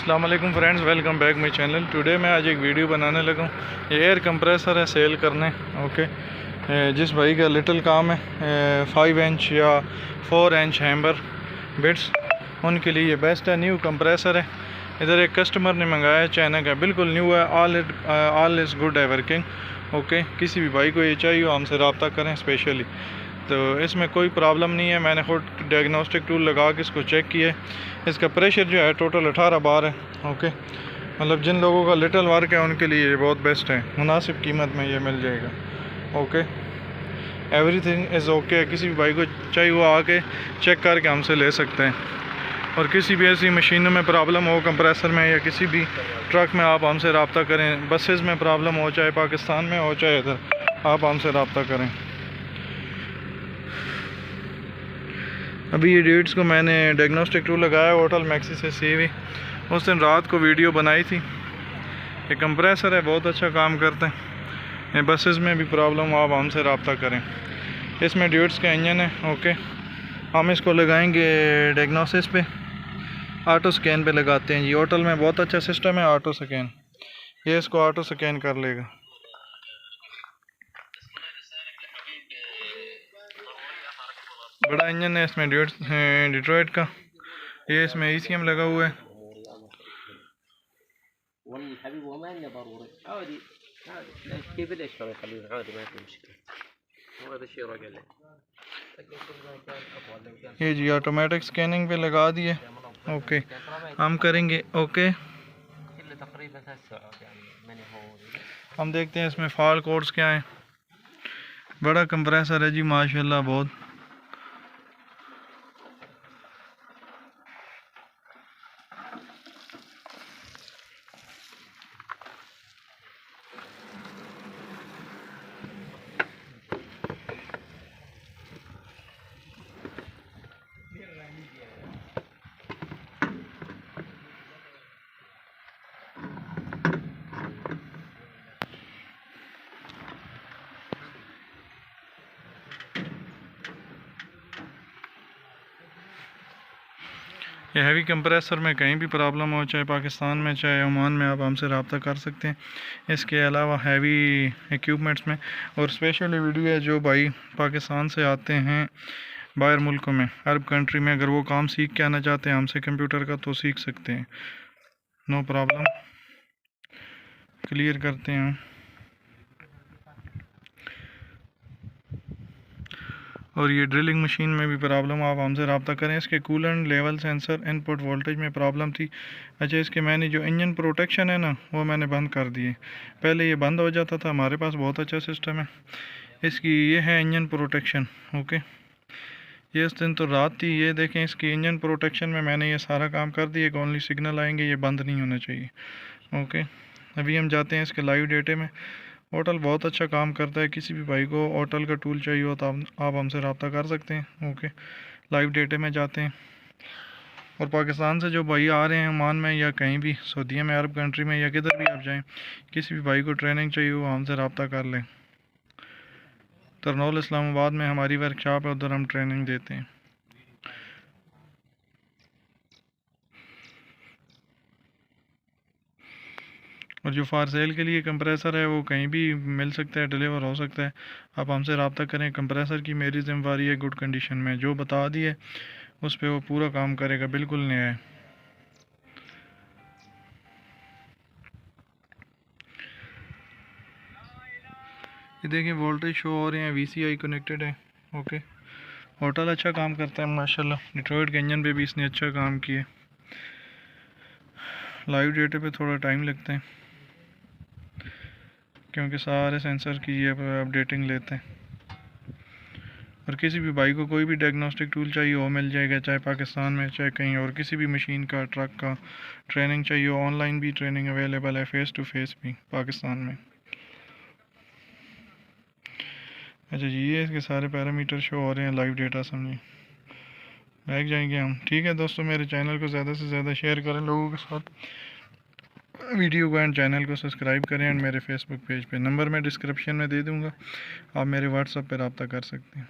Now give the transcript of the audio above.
अस्सलाम वालेकुम friends, welcome back my channel. Today मैं आज एक वीडियो बनाने लगा हूँ। ये एयर कंप्रेसर है सेल करने। ओके, जिस भाई का लिटिल काम है 5 इंच या 4 इंच हैम्बर बिट्स, उनके लिए ये बेस्ट है। न्यू कंप्रेसर है। इधर एक कस्टमर ने मंगाया है, चाइना का, बिल्कुल न्यू है। ऑल इज़ गुड है वर्किंग। ओके, किसी भी भाई को ये चाहिए हमसे रब्ता करें स्पेशली। तो इसमें कोई प्रॉब्लम नहीं है। मैंने खुद डायग्नोस्टिक टूल लगा के इसको चेक किया है। इसका प्रेशर जो है टोटल 18 बार है। ओके, मतलब जिन लोगों का लिटिल वर्क है उनके लिए ये बहुत बेस्ट है। मुनासिब कीमत में ये मिल जाएगा। Okay, everything is okay. किसी भी भाई को चाहिए वो आके चेक करके हमसे ले सकते हैं। और किसी भी ऐसी मशीनों में प्रॉब्लम हो, कंप्रेसर में या किसी भी ट्रक में, आप हमसे रब्ता करें। बसेस में प्रॉब्लम हो, चाहे पाकिस्तान में हो चाहे इधर, आप हमसे रब्ता करें। अभी ये डेट्स को मैंने डायग्नोस्टिक टूल लगाया होटल मैक्सी से सीवी। उस दिन रात को वीडियो बनाई थी। ये कंप्रेसर है, बहुत अच्छा काम करते हैं। ये बसेस में भी प्रॉब्लम हो, आप हमसे रब्ता करें। इसमें ड्यूट्स का इंजन है। ओके, हम इसको लगाएंगे डायग्नोसिस पे, ऑटो स्कैन पे लगाते हैं जी। होटल में बहुत अच्छा सिस्टम है ऑटो स्कैन। ये इसको ऑटो स्कैन कर लेगा। बड़ा इंजन है इसमें, डिट्रॉइट का। ये इसमें ECM लगा हुआ है। ये जी ऑटोमेटिक स्कैनिंग पे लगा दिए। ओके, हम करेंगे। ओके, हम देखते हैं इसमें फॉल्ट कोड्स क्या हैं। बड़ा कंप्रेसर है जी, माशाल्लाह बहुत। ये हैवी कंप्रेसर में कहीं भी प्रॉब्लम हो, चाहे पाकिस्तान में चाहे ओमान में, आप हमसे रब्ता कर सकते हैं। इसके अलावा हैवी इक्विपमेंट्स में, और स्पेशली वीडियो है जो भाई पाकिस्तान से आते हैं बाहर मुल्कों में, अरब कंट्री में, अगर वो काम सीख के आना चाहते हैं हमसे कंप्यूटर का, तो सीख सकते हैं, नो प्रॉब्लम। क्लियर करते हैं। और ये ड्रिलिंग मशीन में भी प्रॉब्लम, आप हमसे रब्ता करें। इसके coolant level sensor input voltage में प्रॉब्लम थी। अच्छा, इसके मैंने जो इंजन प्रोटेक्शन है ना, वो मैंने बंद कर दिए। पहले ये बंद हो जाता था। हमारे पास बहुत अच्छा सिस्टम है इसकी। ये है इंजन प्रोटेक्शन। ओके, ये इस दिन तो रात थी। ये देखें, इसकी इंजन प्रोटेक्शन में मैंने ये सारा काम कर दिया कि ओनली सिग्नल आएंगे, ये बंद नहीं होना चाहिए। ओके, अभी हम जाते हैं इसके लाइव डेटे में। होटल बहुत अच्छा काम करता है। किसी भी भाई को होटल का टूल चाहिए हो तो आप हमसे रब्ता कर सकते हैं। ओके, लाइव डेटे में जाते हैं। और पाकिस्तान से जो भाई आ रहे हैं ओमान में या कहीं भी सऊदीया में, अरब कंट्री में, या किधर भी आप जाएं, किसी भी भाई को ट्रेनिंग चाहिए हो हमसे रब्ता कर लें। तरनौल इस्लामाबाद में हमारी वर्कशॉप है, उधर हम ट्रेनिंग देते हैं। और जो फार सेल के लिए कंप्रेसर है वो कहीं भी मिल सकता है, डिलीवर हो सकता है। आप हमसे रब्ता करें। कंप्रेसर की मेरी जिम्मेदारी है गुड कंडीशन में, जो बता दिए उस पर वो पूरा काम करेगा, बिल्कुल नया है। ये देखिए वोल्टेज शो हो रहे हैं, VCI कनेक्टेड है। ओके, होटल अच्छा काम करता है माशाल्लाह। डिट्रॉइट के इंजन पे भी इसने अच्छा काम किया। लाइव डेटे पे थोड़ा टाइम लगता है क्योंकि सारे सेंसर की ये अपडेटिंग लेते हैं। और किसी भी भाई को कोई भी डायग्नोस्टिक टूल चाहिए वो मिल जाएगा, चाहे पाकिस्तान में चाहे कहीं और। किसी भी मशीन का, ट्रक का ट्रेनिंग चाहिए, ऑनलाइन भी ट्रेनिंग अवेलेबल है, फेस टू फेस भी पाकिस्तान में। अच्छा जी, ये इसके सारे पैरामीटर शो हो रहे हैं, लाइव डेटा समझिए। बैठ जाएंगे हम। ठीक है दोस्तों, मेरे चैनल को ज़्यादा से ज़्यादा शेयर करें लोगों के साथ वीडियो को, एंड चैनल को सब्सक्राइब करें। एंड मेरे फेसबुक पेज पे नंबर मैं डिस्क्रिप्शन में दे दूँगा, आप मेरे व्हाट्सएप पर रब्ता कर सकते हैं।